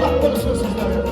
Allah korusun sizleri.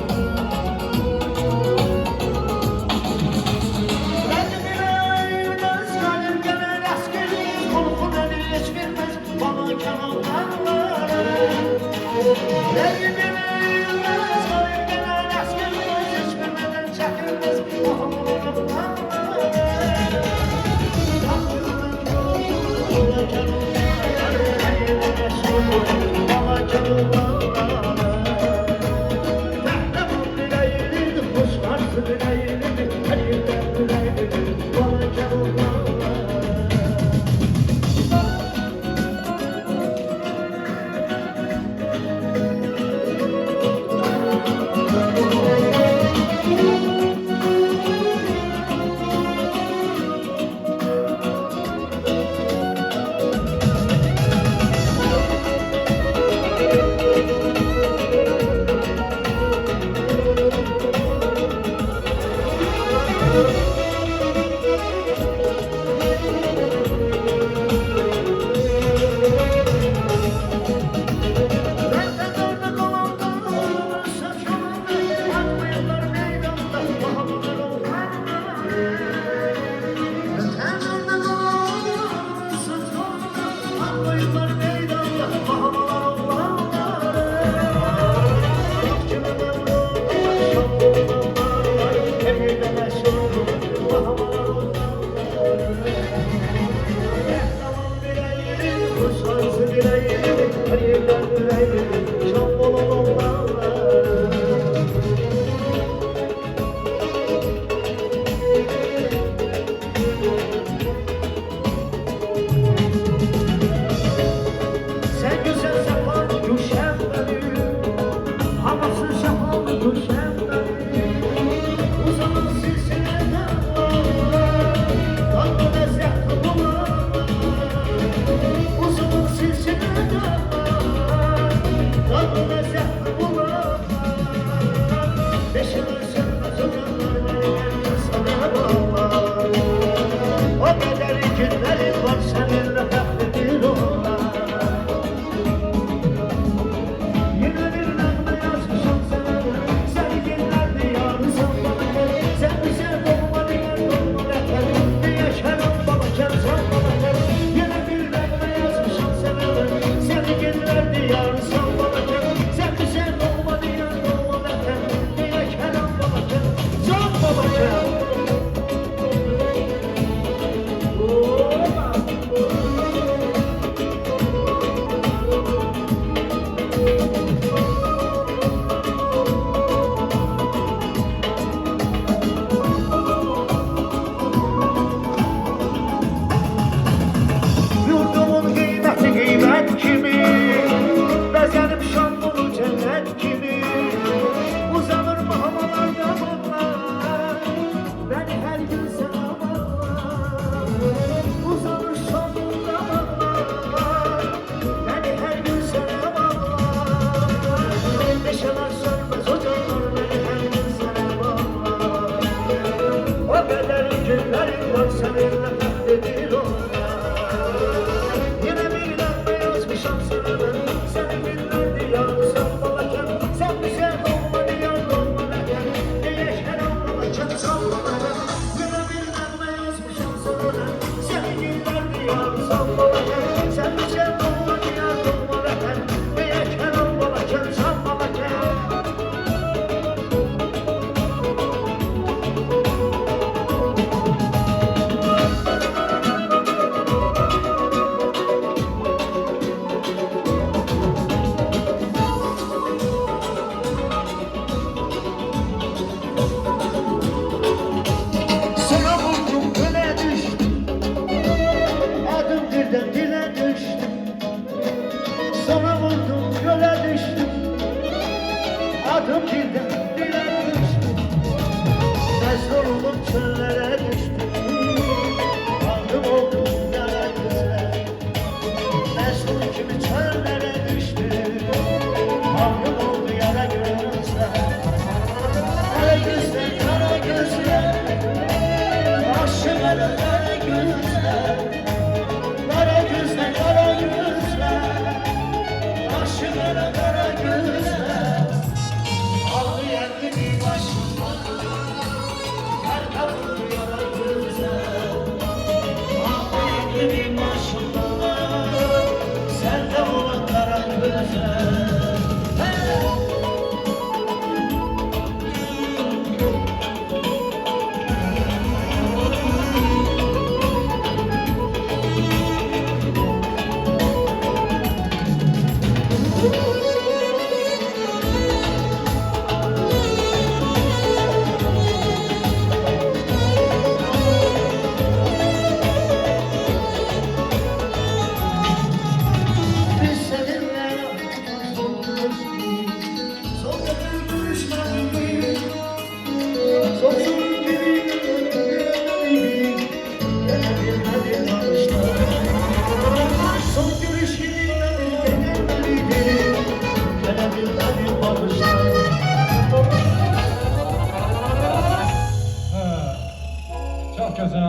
adım dilden dile düştü. Mest oldum çöllere düştüm. Aldım oldum yara gözler. Mest gibi çöllere düştüm. Aldım oldu yara gözler. Kara gözler, kara gözler. Aşığına kara gözler. Kara gözler, kara gözler. Aşığına kara gözler. Ağlayan gibi başımda. Her kapı yara gözler. Ağlayan gibi başımda. Sende olan kara gözler. Biz seninle sonunda görüşmedik. Sonsuz gibi görüşmedik. Gene bilmedin alışlar. Son görüş gibi gelemedik. Gene bilmedin bakışlar. Çok güzel.